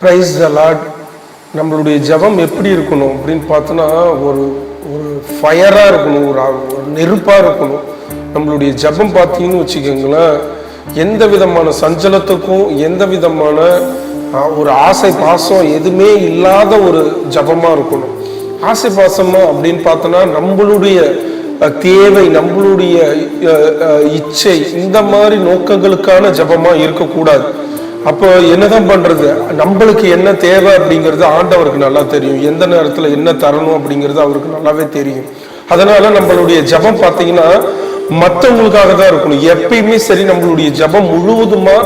Praise the Lord. நம்மளுடைய ஜெபம் எப்படி இருக்கணும் அப்படின்னு பார்த்தோன்னா, ஒரு ஒரு ஃபயராக இருக்கணும், ஒரு நெருப்பாக இருக்கணும். நம்மளுடைய ஜெபம் பார்த்தீங்கன்னு வச்சுக்கோங்களேன், எந்த விதமான சஞ்சலத்துக்கும் எந்த விதமான ஒரு ஆசை பாசம் எதுவுமே இல்லாத ஒரு ஜெபமாக இருக்கணும். ஆசை பாசமா அப்படின்னு பார்த்தோன்னா, நம்மளுடைய தேவை, நம்மளுடைய இச்சை, இந்த மாதிரி நோக்கங்களுக்கான ஜெபமா இருக்கக்கூடாது. அப்போ என்னதான் பண்றது? நம்மளுக்கு என்ன தேவை அப்படிங்கிறது ஆண்டவருக்கு நல்லா தெரியும். எந்த நேரத்துல என்ன தரணும் அப்படிங்கிறது அவருக்கு நல்லாவே தெரியும். அதனால நம்மளுடைய ஜெபம் பார்த்தீங்கன்னா மற்றவங்களுக்காக தான் இருக்கணும். எப்பயுமே சரி, நம்மளுடைய ஜெபம் முழுவதுமா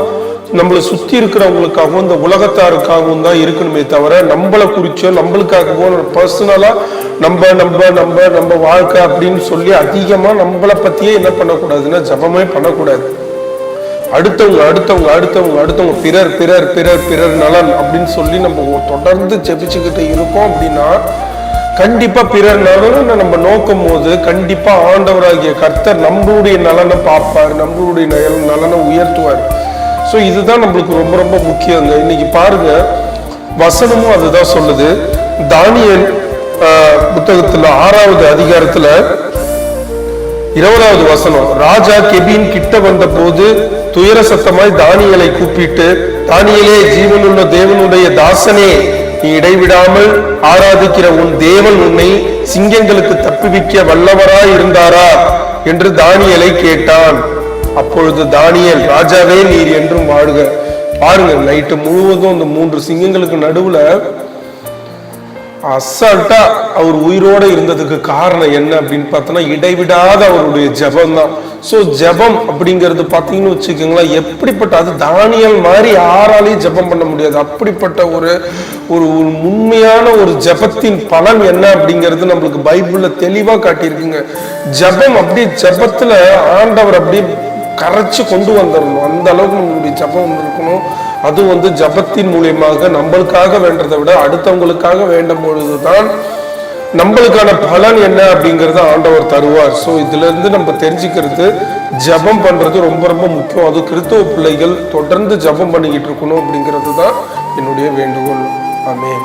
நம்மளை சுத்தி இருக்கிறவங்களுக்காகவும் இந்த உலகத்தாருக்காகவும் தான் இருக்கணுமே தவிர, நம்மளை குறிச்சோ நம்மளுக்காகவோ பர்சனலா நம்ம நம்ம நம்ம நம்ம வாழ்க்கை அப்படின்னு சொல்லி அதிகமா நம்மளை பத்தியே என்ன பண்ணக்கூடாதுன்னா ஜெபமே பண்ணக்கூடாது. அடுத்தவங்க அடுத்தவங்க அடுத்தவங்க அடுத்தவங்க பிறர் பிறர் பிறர் பிறர் நலன் அப்படின்னு சொல்லி நம்ம தொடர்ந்து ஜெபிச்சுக்கிட்டு இருக்கோம் அப்படின்னா, கண்டிப்பா பிறர் நலனை நம்ம நோக்கும் போது கண்டிப்பா ஆண்டவராகிய கர்த்தர் நம்மளுடைய நலனை பார்ப்பார், நம்மளுடைய நலனை உயர்த்துவார். ஸோ இதுதான் நம்மளுக்கு ரொம்ப ரொம்ப முக்கியங்க. இன்னைக்கு பாருங்க, வசனமும் அதுதான் சொல்லுது. தானியேல் புத்தகத்துல 6வது அதிகாரத்துல 20வது வசனம், ராஜா கெபின் கிட்ட வந்த போது துயர சத்தமாய் தானியேலை கூப்பிட்டு, தானியேலே, ஜீவனுள்ள தேவனுடைய தாசனே, நீ இடைவிடாமல் ஆராதிக்கிற உன் தேவன் உன்னை சிங்கங்களுக்கு தப்புவிக்க வல்லவராய் இருந்தாரா என்று தானியேலை கேட்டான். அப்பொழுது தானியேல், ராஜாவே, நீர் என்றும் வாழ்க. பாருங்க, நைட்டு முழுவதும் அந்த 3 சிங்கங்களுக்கு நடுவுல அசால்ட்டா அவர் உயிரோட இருந்ததுக்கு காரணம் என்ன அப்படின்னு பார்த்தோன்னா, இடைவிடாத அவருடைய ஜெபம் தான். ஸோ ஜெபம் அப்படிங்கிறது பார்த்தீங்கன்னு வச்சுக்கோங்களேன், எப்படிப்பட்ட, அது தானியேல் மாதிரி யாராலையும் ஜெபம் பண்ண முடியாது. அப்படிப்பட்ட ஒரு ஒரு உண்மையான ஒரு ஜெபத்தின் பலன் என்ன அப்படிங்கிறது நம்மளுக்கு பைபிள்ல தெளிவா காட்டியிருக்குங்க. ஜெபம் அப்படி ஜெபத்துல ஆண்டவர் அப்படி கரைச்சு கொண்டு வந்துடணும். அந்த அளவுக்கு நம்மளுடைய ஜெபம் இருக்கணும். அது ஜெபத்தின் மூலியமாக நம்மளுக்காக வேண்டதை விட அடுத்தவங்களுக்காக வேண்டும் பொழுதுதான் நம்மளுக்கான பலன் என்ன அப்படிங்கறத ஆண்டவர் தருவார். ஸோ இதுல இருந்து நம்ம தெரிஞ்சுக்கிறது, ஜெபம் பண்றது ரொம்ப ரொம்ப முக்கியம். அது கிறிஸ்தவ பிள்ளைகள் தொடர்ந்து ஜெபம் பண்ணிக்கிட்டு இருக்கணும் அப்படிங்கிறது தான் என்னுடைய வேண்டுகோள். ஆமென்.